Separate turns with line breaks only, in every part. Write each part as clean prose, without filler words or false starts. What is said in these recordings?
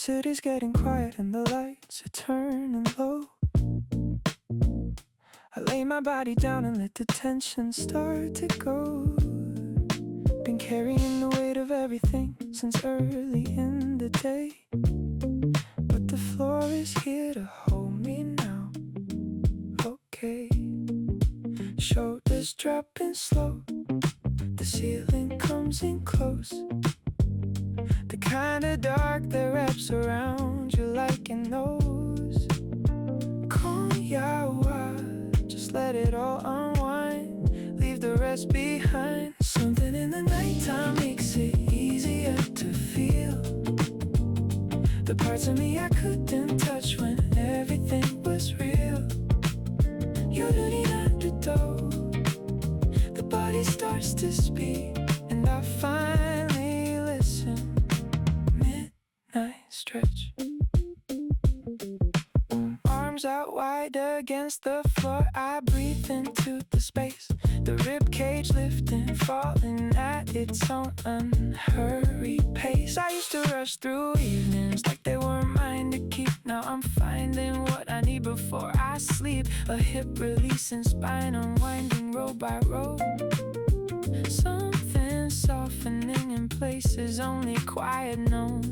city's getting quiet and the lights are turning low. I lay my body down and let the tension start to go. Been carrying the weight of everything since early in the day, but the floor is here to hold me now. Okay, shoulders dropping slow, the ceiling comes in close, the kind of dark that wraps around you like a nose. Just let it all unwind, leave the rest behind. Something in the nighttime makes it easier to feel the parts of me I couldn't touch when everything was real.夜になると the body starts to speak, and I finally listen. Midnight stretch, arms out wide against the floor, I breathe into the space, the rib cage lifting, falling at its own unhurried pace. I used to rush through evenings like they were mine to keep. Now I'm finding what I need before I sleep, a hip releasing, spine unwinding, row by row. Something softening in places only quiet knows.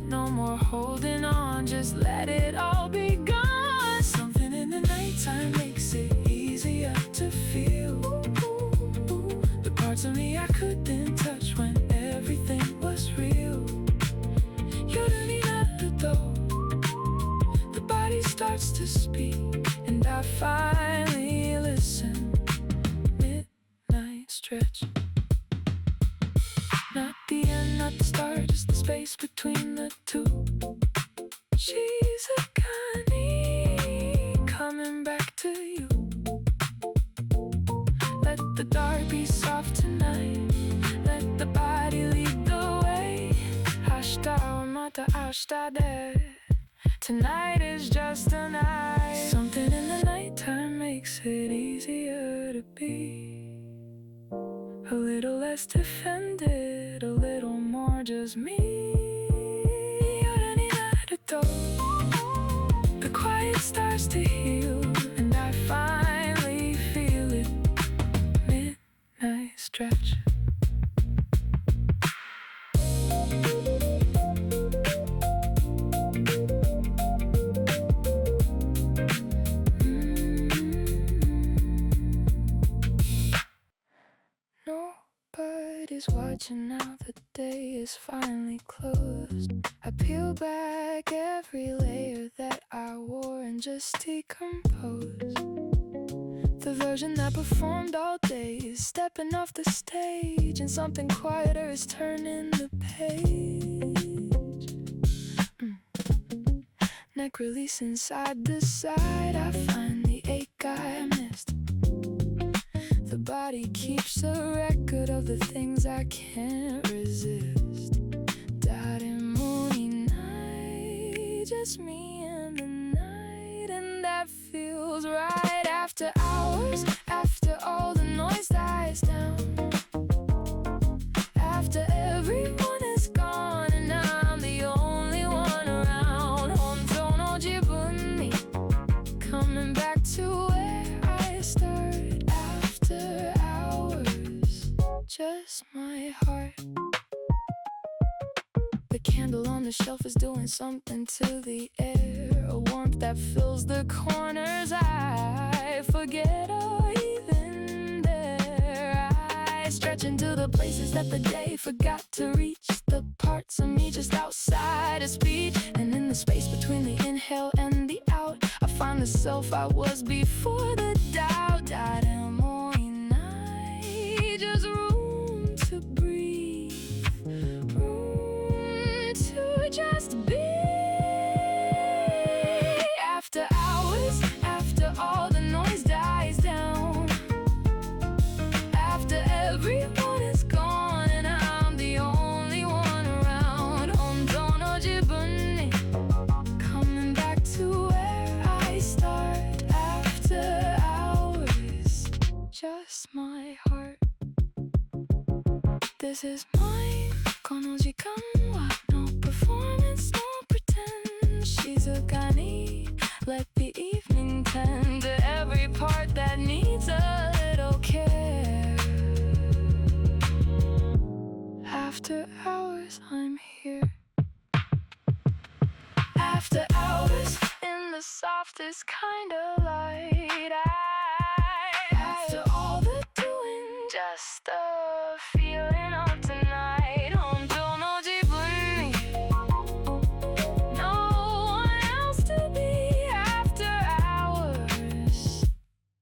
No more holding on, just let it all be gone. Something in the nighttime makes it easier to feel the parts of me I couldn't touch when everything was real. The body starts to speak, and I finally listen. Midnight stretch, not the end, not the start, just the space between the two.静かに coming back to you. Let the dark be soft tonight, let the body lead the way. 明日はまた明日で Tonight is just a night. Something in the nighttime makes it easier to be a little less defended, a little more just me. The quiet starts to heal, and I finally feel it. Midnight stretch. Nobody's watching now, the day is finally closed. I peel back every layer that I wore and just decompose. The version that performed all day is stepping off the stage, and something quieter is turning the page. Neck releasing side to side, I find the ache I missed. The body keeps a record of the things I can't resist. Died in moony night, just me and the night, and that feels right. After hours, after all the noise dies down, after everyone is gone and I'm the only one around. 本当の自分に coming back to where I started. After hours, just my heart. The candle on the shelf is doing something to the air, a warmth that fills the corners. I forget or even there. I stretch into the places that the day forgot to reach, the parts of me just outside of speech. And in the space between the inhale and the out, I find the self I was before the doubt. Died in a morning night, just room to breathe, room to just be. After hours, after all the noise dies down, after everyone is gone and I'm the only one around. 本当の自分に coming back to where I start. After hours, just my heart. This is mine, この時間は No performance, no pretend 静かに Let the evening tend to every part that needs a little care. After hours I'm here. After hours in the softest kind of light. After all the doing, just the feeling of tonight. Until no自分に No one else to be. After hours,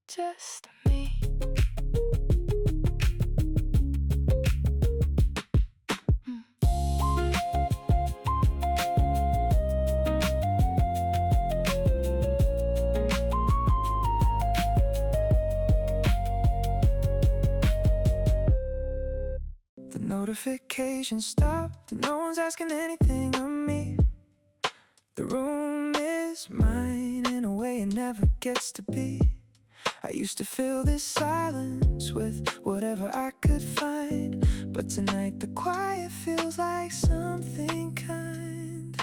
just me.
The notifications stopped, no one's asking anything of me. The room is mine in a way it never gets to be. I used to fill this silence with whatever I could find, but tonight the quiet feels like something kind.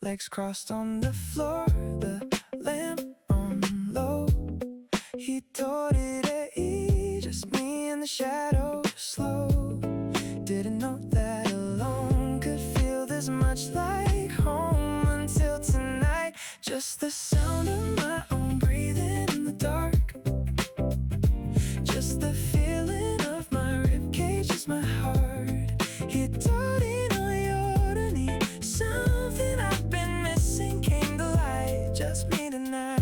Legs crossed on the floor, the lamp on low. 一人でいい, just me in the shadows slow. Didn't know that alone could feel this much like home until tonight. Just the sound of my own breathing in the dark. Just the feeling of my ribcage is my heart. 一人の夜に something I've been missing came to light. Just me tonight.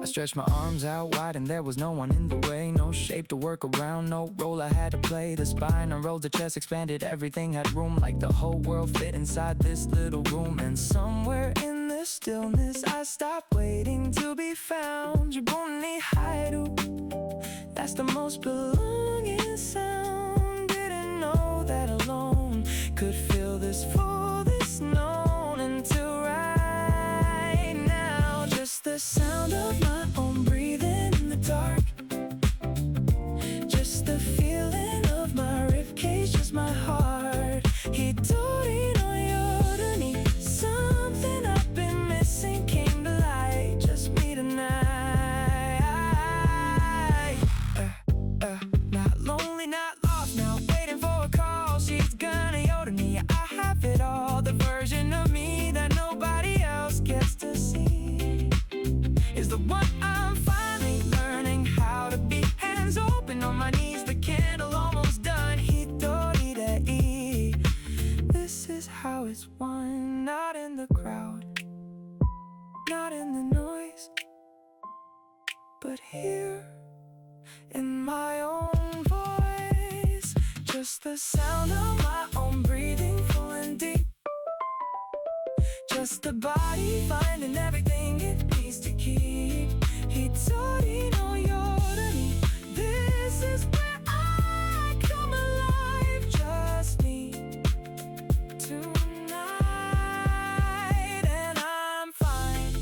I stretched my arms out wide and there was no one in the way. No shape to work around, no role I had to play. The spine unrolled, the chest expanded, everything had room. Like the whole world fit inside this little room. And somewhere in the stillness I stopped waiting to be found. Jibuni haidu, that's the most belonging sound. Didn't know that alone could feel this full, this known until right now. Just the sound of my own breathing in the dark. Just the feeling of my ribcage, just my heart. Hitori no yoru ni something I've been missing came to light. Just me tonight. Not lonely, not lost, now waiting for a call. She's gonna yoru ni. I have it all, the version of me that nobody else gets to see. Is the one I'm finally learning how to be. Hands open on my knees, the candle almost done. Hitori de. This is how it's won. Not in the crowd, not in the noise, but here in my own voice. Just the sound of my own breathing full and deep. Just the body finding everything it needs to keep. Hitori no yoru ni. This is where I come alive. Just me tonight, and I'm fine.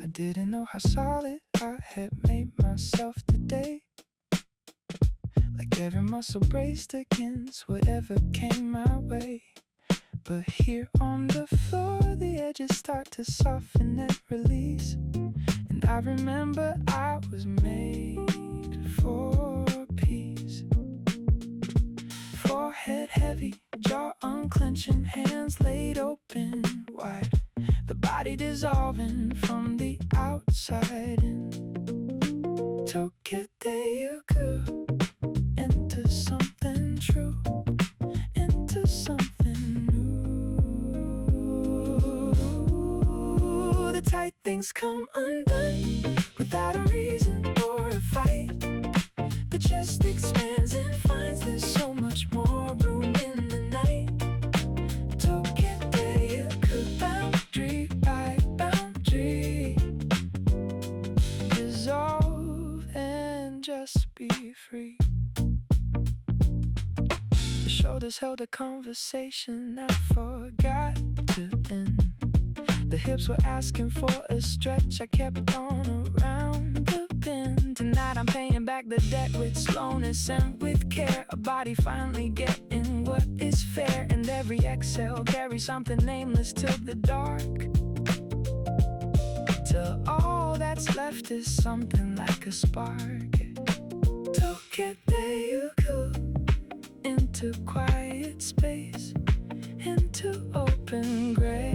I didn't know how solid I had made myself today. Like every muscle braced against whatever came my way. But here on the floor, the edges start to soften and release. And I remember I was made for peace. Forehead heavy, jaw unclenching, hands laid open wide. The body dissolving from the outside in. Toketeyuku into something true, into something new. The tight things come undone without a reason or a fight. The chest expands and finds there's so much more room in the night. Toketeyuku bound free. The shoulders held a conversation I forgot to end. The hips were asking for a stretch. I kept on around the bend. Tonight I'm paying back the debt with slowness and with care. A body finally getting what is fair. And every exhale carries something nameless till the dark. Till all that's left is something like a spark. Toketeyuku into quiet space, into open grace.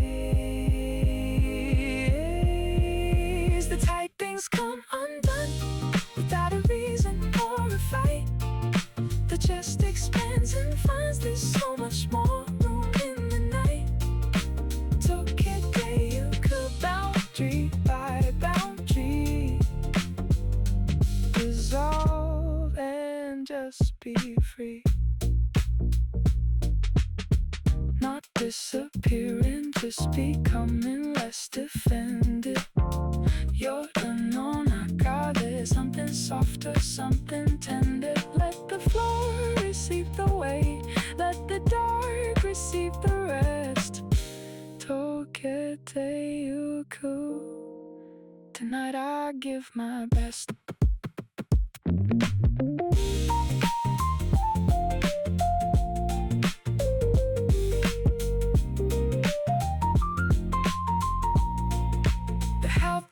The tight things come undone without a reason or a fight. The chest expands and finds there's so much more room in the night. Toketeyuku, boundary by boundary. Dissolve and just be free. Not disappearing, just becoming less defended. You're the no-naka, there's something softer, something tender. Let the floor receive the weight, let the dark receive the rest. Toketeyuku, tonight I give my best.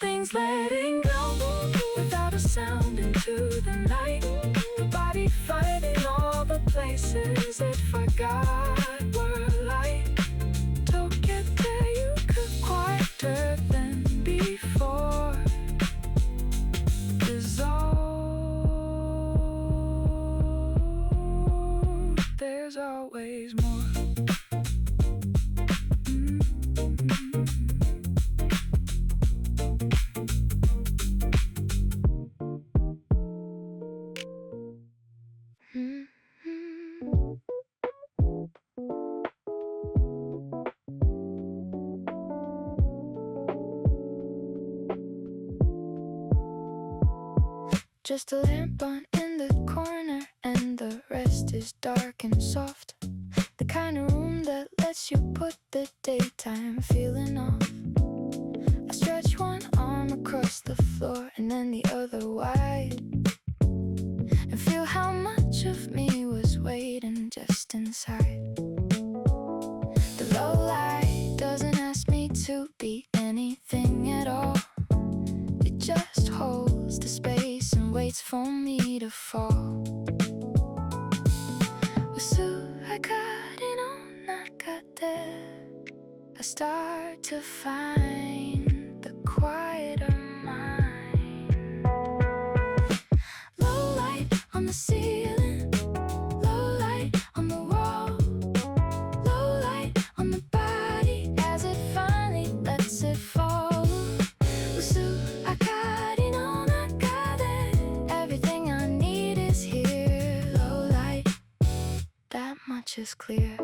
Things letting go without a sound into the night. The body finding all the places it forgot were light. Toketeyuku, quieter than before. Dissolve, there's always more. Just a lamp on in the corner and the rest is dark and soft. The kind of room that lets you put the daytime feeling off. I stretch one arm across the floor and then the other wide, and feel how much of me was waiting just inside. The low light doesn't ask me to be anything at all. It just holds the space and waits for me to fall. I start to find the quieter mind. Low light on the ceiling, low light on the wall, low light on the body as it finally lets it fall. Everything I need is here. Low light, that much is clear.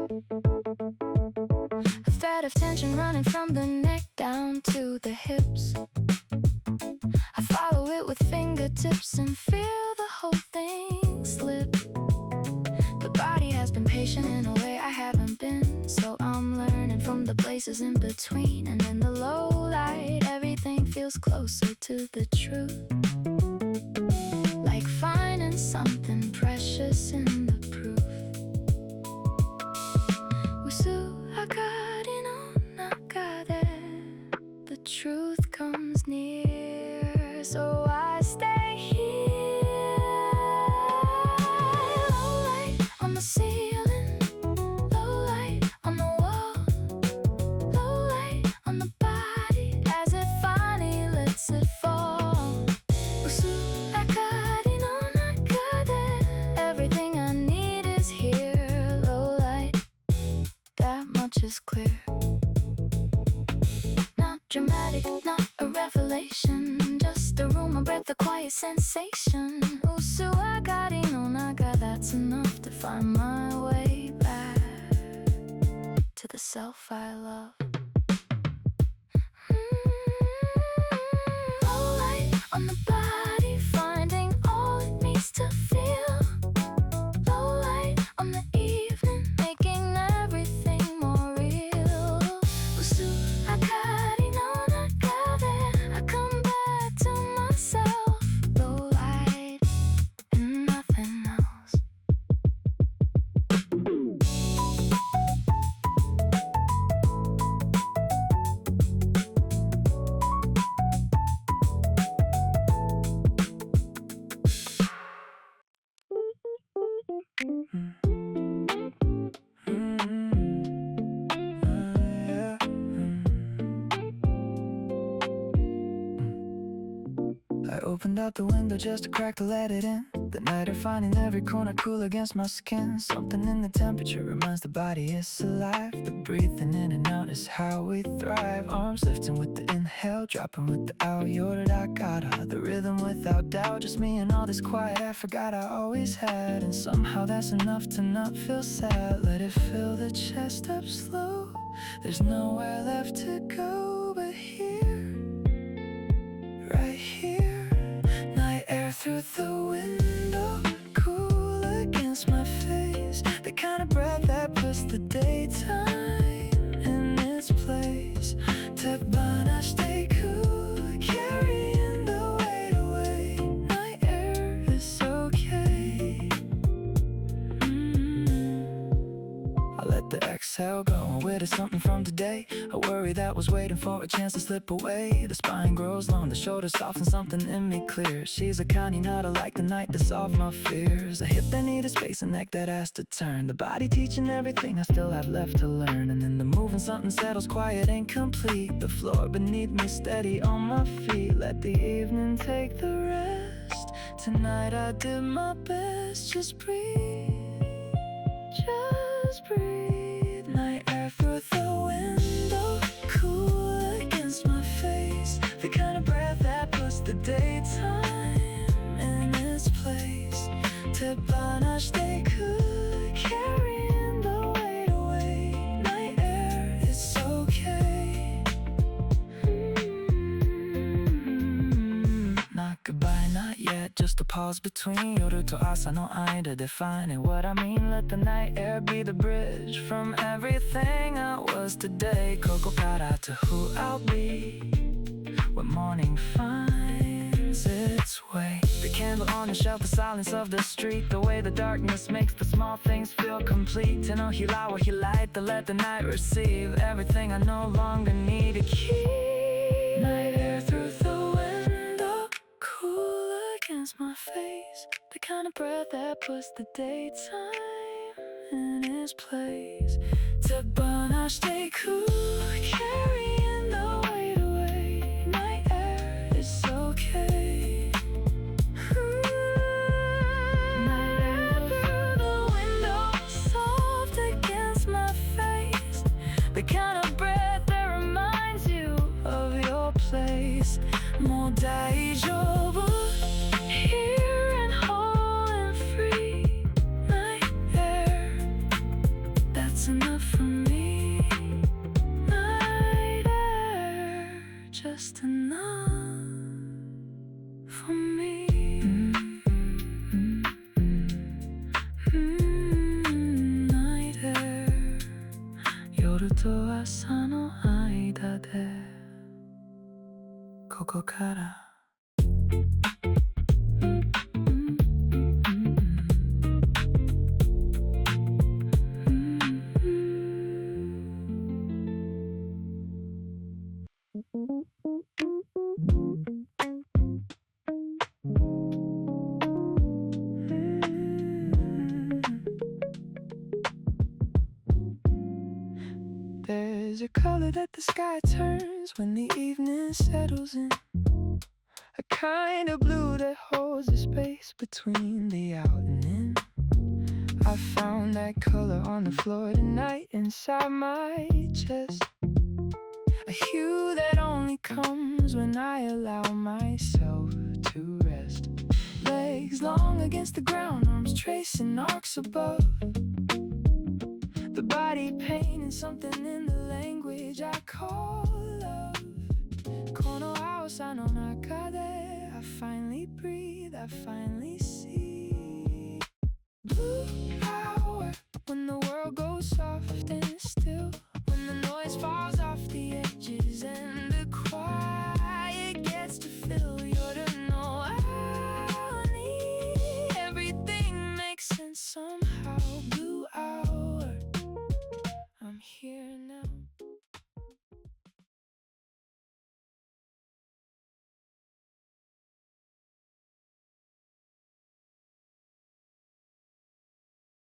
A thread of tension running from the neck down to the hips. I follow it with fingertips and feel the whole thing slip. The body has been patient in a way I haven't been, so I'm learning from the places in between. And in the low light, everything feels closer to the truth, like finding something precious in the proof. The truth comes near, so I stay here. Low light on the ceiling, low light on the wall, low light on the body as it finally lets it fall. Everything I need is here. Low light, that much is clear. Dramatic, not a revelation, just a room, a breath, a quiet sensation. Usuagari no naga, that's enough to find my way back to the self I love. Low light on the body, finding all it needs to feel. I opened up the window just a crack to let it in. The night are finding every corner cool against my skin. Something in the temperature reminds the body it's alive. The breathing in and out is how we thrive. Arms lifting with the inhale, dropping with the out. You're the Dakata, the rhythm without doubt. Just me and all this quiet I forgot I always had. And somehow that's enough to not feel sad. Let it fill the chest up slow. There's nowhere left to go but here, right here. Night air through the window, cool against my face. The kind of breath that puts the daytime in its place. Tebana stay cool, carrying the weight away. Night air is okay. I let the exhale go and with it something from today. A worry that was waiting for a chance to slip away. The spine grows long, the shoulders soften, something in me clear. She's a kind not like the night to solve my fears. A hip that needed space, a neck that has to turn. The body teaching everything I still have left to learn. And in the moving something settles quiet and complete. The floor beneath me steady on my feet. Let the evening take the rest. Tonight I did my best. Just breathe, just breathe. Night air through the window, cool against my face. The kind of breath that puts the daytime in its place. Tebana stay cool, carrying the weight away. Night air is okay. Not goodbye, not yet. Just a pause between yoru to asa no aida, defining what I mean. Let the night air be the bridge from everything I was today. Koko kara to who I'll be when morning finds its way. The candle on the shelf, the silence of the street. The way the darkness makes the small things feel complete. To know hilawa light to let the night receive everything I no longer need to keep. Night air through the window, cool against my face. The kind of breath that puts the daytime in its place. Tebana stay cool, carrying the weight away. Night air is okay. Night air through the window, soft against my face. The kind of breath that reminds you of your place. Mo daijoubu, here and whole and free. Night air, that's enough for me. Night air, just enough for me. Night air, yoru to asa no aida de, koko kara. There's a color that the sky turns when the evening settles in. A kind of blue that holds the space between the out and in. I found that color on the floor tonight inside my chest. A hue that only comes when I allow myself to rest. Legs long against the ground, arms tracing arcs above. The body painting something in the language I call love. Kono aosa no naka de, I finally breathe, I finally see blue